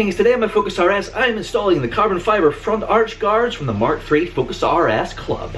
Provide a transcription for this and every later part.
Greetings, today on my Focus RS I am installing the carbon fiber front arch guards from the MK3 Focus RS Club.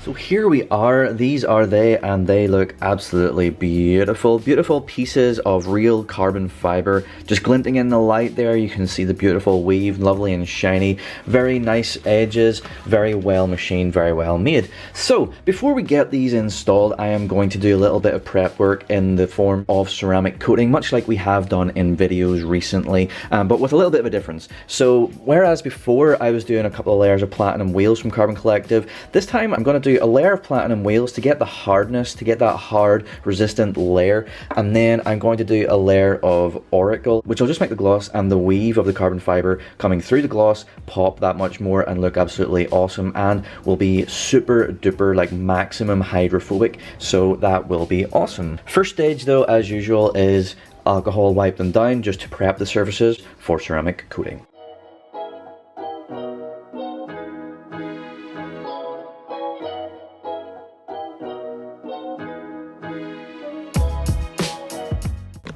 So here we are, these are they, and they look absolutely beautiful. Beautiful pieces of real carbon fiber, just glinting in the light there. You can see the beautiful weave, lovely and shiny. Very nice edges, very well machined, very well made. So before we get these installed, I am going to do a little bit of prep work in the form of ceramic coating, much like we have done in videos recently, but with a little bit of a difference. So whereas before I was doing a couple of layers of platinum wheels from Carbon Collective, this time I'm going to do a layer of platinum wheels to get the hardness, to get that hard resistant layer, and then I'm going to do a layer of Oracle, which will just make the gloss and the weave of the carbon fiber coming through the gloss pop that much more and look absolutely awesome, and will be super duper like maximum hydrophobic, so that will be awesome. First stage though, as usual, is alcohol wipe them down just to prep the surfaces for ceramic coating.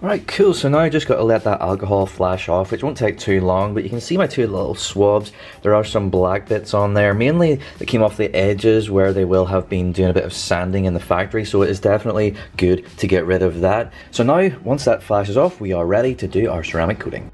Right, cool, so now I just got to let that alcohol flash off, which won't take too long, but you can see my two little swabs. There are some black bits on there, mainly that came off the edges where they will have been doing a bit of sanding in the factory, so it is definitely good to get rid of that. So now, once that flashes off, we are ready to do our ceramic coating.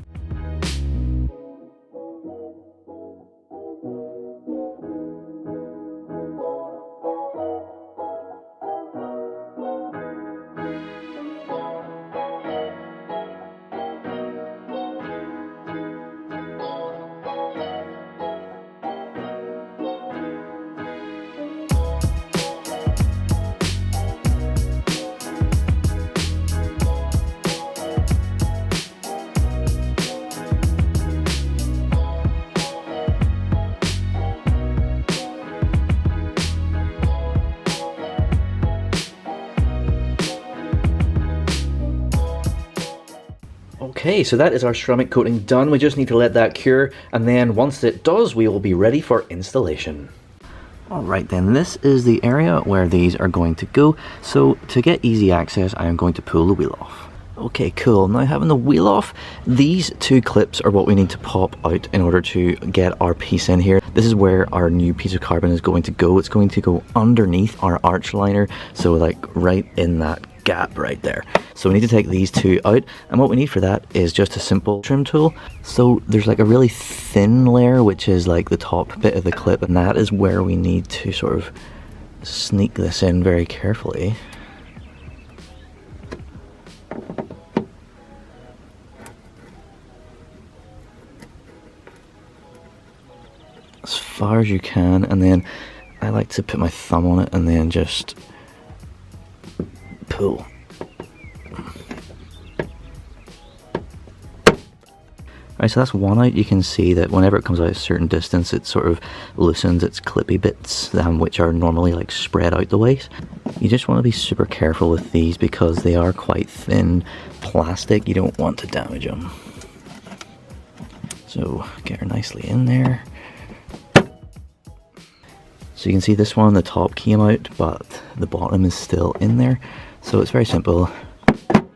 Okay, so that is our ceramic coating done. We just need to let that cure, and then once it does, we will be ready for installation. Alright then, this is the area where these are going to go. So to get easy access, I am going to pull the wheel off. Okay, cool. Now having the wheel off, these two clips are what we need to pop out in order to get our piece in here. This is where our new piece of carbon is going to go. It's going to go underneath our arch liner, so like right in that gap right there. So we need to take these two out, and what we need for that is just a simple trim tool. So there's like a really thin layer, which is like the top bit of the clip, and that is where we need to sort of sneak this in very carefully. As far as you can, and then I like to put my thumb on it and then just pull. Alright, so that's one out. You can see that whenever it comes out a certain distance, it sort of loosens its clippy bits, which are normally like spread out the ways. You just want to be super careful with these because they are quite thin plastic. You don't want to damage them. So get her nicely in there. So you can see this one, the top came out, but the bottom is still in there. So it's very simple.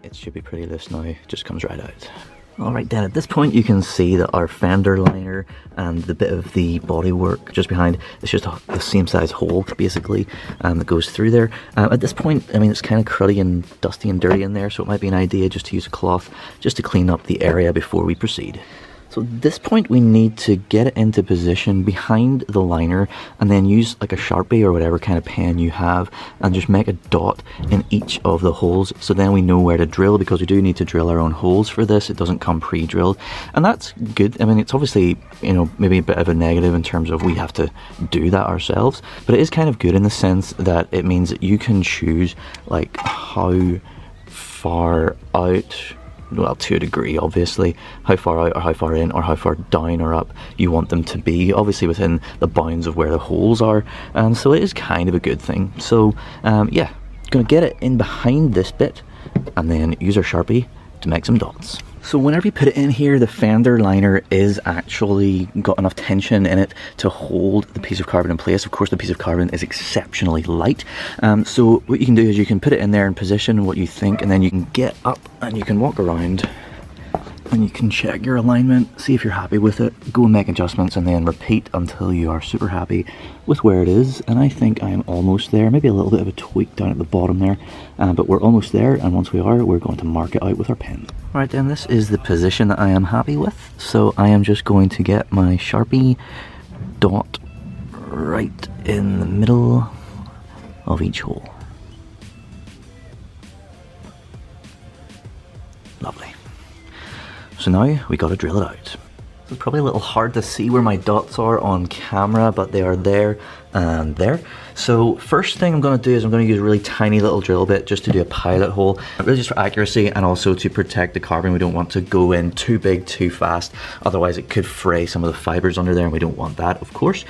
It should be pretty loose now, it just comes right out. Alright then, at this point you can see that our fender liner and the bit of the bodywork just behind, it's just the same size hole basically that goes through there. At this point, I mean, it's kind of cruddy and dusty and dirty in there, so it might be an idea just to use a cloth just to clean up the area before we proceed. So at this point we need to get it into position behind the liner and then use like a Sharpie or whatever kind of pen you have and just make a dot in each of the holes, so then we know where to drill, because we do need to drill our own holes for this. It doesn't come pre-drilled, and that's good. I mean, it's obviously, you know, maybe a bit of a negative in terms of we have to do that ourselves, but it is kind of good in the sense that it means that you can choose like how far out, well, to a degree obviously, how far out or how far in or how far down or up you want them to be, obviously within the bounds of where the holes are, and so it is kind of a good thing. So yeah, gonna get it in behind this bit and then use our Sharpie to make some dots. So whenever you put it in here, the fender liner is actually got enough tension in it to hold the piece of carbon in place. Of course, the piece of carbon is exceptionally light. So what you can do is you can put it in there and position what you think, and then you can get up and you can walk around and you can check your alignment, see if you're happy with it, go and make adjustments, and then repeat until you are super happy with where it is. And I think I am almost there, maybe a little bit of a tweak down at the bottom there, but we're almost there, and once we are, we're going to mark it out with our pen. Right then, this is the position that I am happy with, so I am just going to get my Sharpie dot right in the middle of each hole. Lovely. So now we gotta drill it out. It's probably a little hard to see where my dots are on camera, but they are there and there. So first thing I'm gonna do is I'm gonna use a really tiny little drill bit just to do a pilot hole, really just for accuracy and also to protect the carbon. We don't want to go in too big too fast, otherwise it could fray some of the fibers under there, and we don't want that, of course.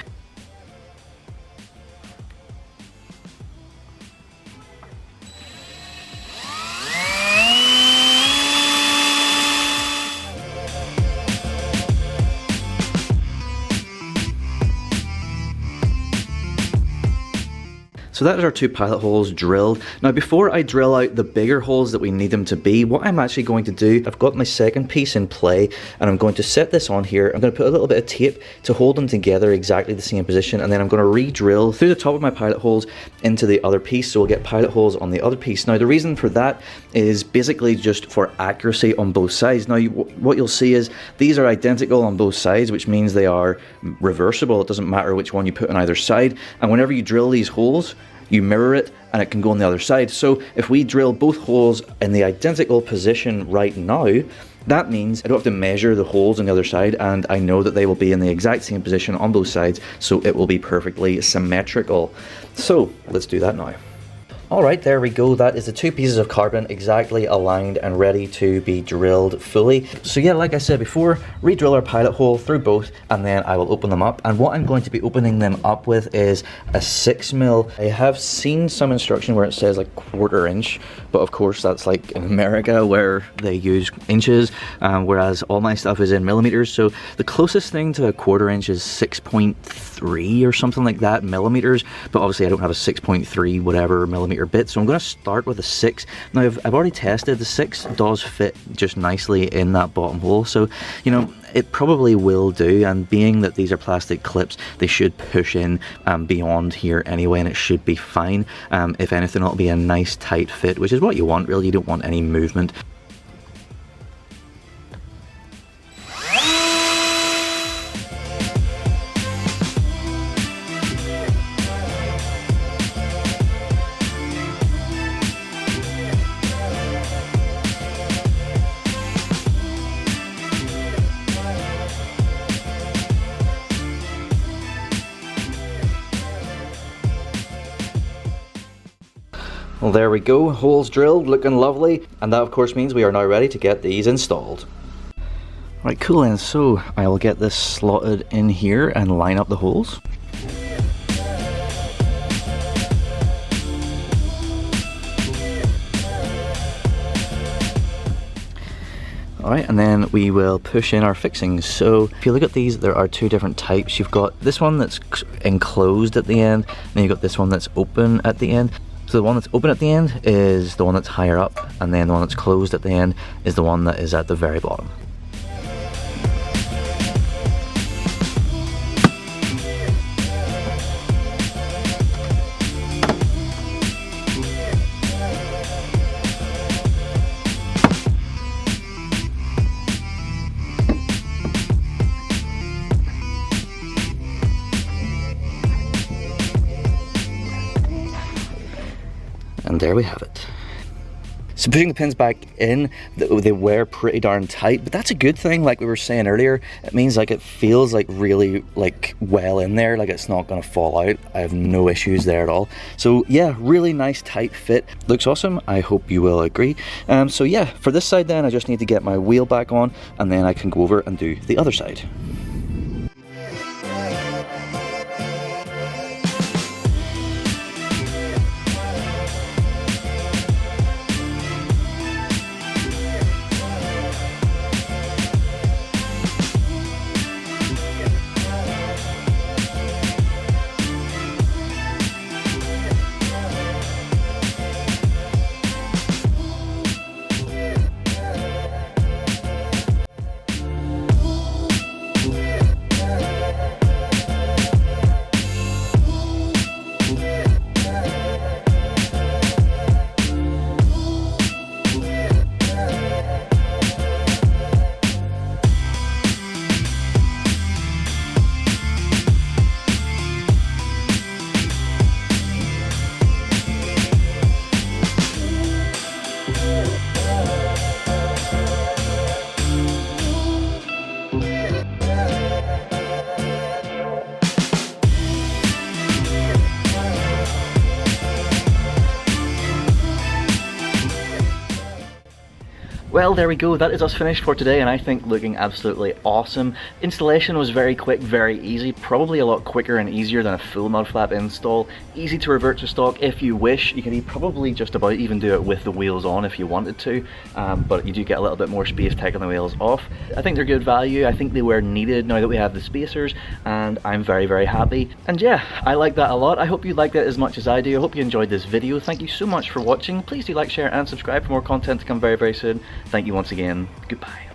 So that is our 2 pilot holes drilled. Now before I drill out the bigger holes that we need them to be, what I'm actually going to do, I've got my second piece in play, and I'm going to set this on here. I'm going to put a little bit of tape to hold them together exactly the same position, and then I'm going to re-drill through the top of my pilot holes into the other piece, so we'll get pilot holes on the other piece. Now the reason for that is basically just for accuracy on both sides. Now what you'll see is these are identical on both sides, which means they are reversible. It doesn't matter which one you put on either side, and whenever you drill these holes, you mirror it and it can go on the other side. So if we drill both holes in the identical position right now, that means I don't have to measure the holes on the other side, and I know that they will be in the exact same position on both sides, so it will be perfectly symmetrical. So let's do that now. Alright, there we go. That is the 2 pieces of carbon exactly aligned and ready to be drilled fully. So yeah, like I said before, re-drill our pilot hole through both, and then I will open them up. And what I'm going to be opening them up with is a 6mm. I have seen some instruction where it says like 1/4 inch, but of course that's like in America where they use inches, whereas all my stuff is in millimeters. So the closest thing to a 1/4 inch is 6.3 or something like that millimeters, but obviously I don't have a 6.3 whatever millimeter bit, so I'm going to start with a 6. Now I've already tested, the 6 does fit just nicely in that bottom hole, so you know it probably will do, and being that these are plastic clips, they should push in beyond here anyway, and it should be fine. If anything, it'll be a nice tight fit, which is what you want really. You don't want any movement. Well, there we go, holes drilled, looking lovely, and that of course means we are now ready to get these installed. Right, cool, and so I will get this slotted in here and line up the holes. Alright, and then we will push in our fixings. So if you look at these, there are 2 different types. You've got this one that's enclosed at the end, and then you've got this one that's open at the end. So the one that's open at the end is the one that's higher up, and then the one that's closed at the end is the one that is at the very bottom. And there we have it. So putting the pins back in, they were pretty darn tight, but that's a good thing. Like we were saying earlier, it means like it feels like really like well in there, like it's not gonna fall out. I have no issues there at all. So yeah, really nice tight fit. Looks awesome. I hope you will agree. So yeah, for this side then, I just need to get my wheel back on, and then I can go over and do the other side. Well, there we go, that is us finished for today, and I think looking absolutely awesome. Installation was very quick, very easy, probably a lot quicker and easier than a full mud flap install. Easy to revert to stock if you wish. You can probably just about even do it with the wheels on if you wanted to, but you do get a little bit more space taking the wheels off. I think they're good value, I think they were needed now that we have the spacers, and I'm very, very happy. And yeah, I like that a lot. I hope you liked it as much as I do. I hope you enjoyed this video. Thank you so much for watching. Please do like, share and subscribe for more content to come very, very soon. Thank you once again. Goodbye.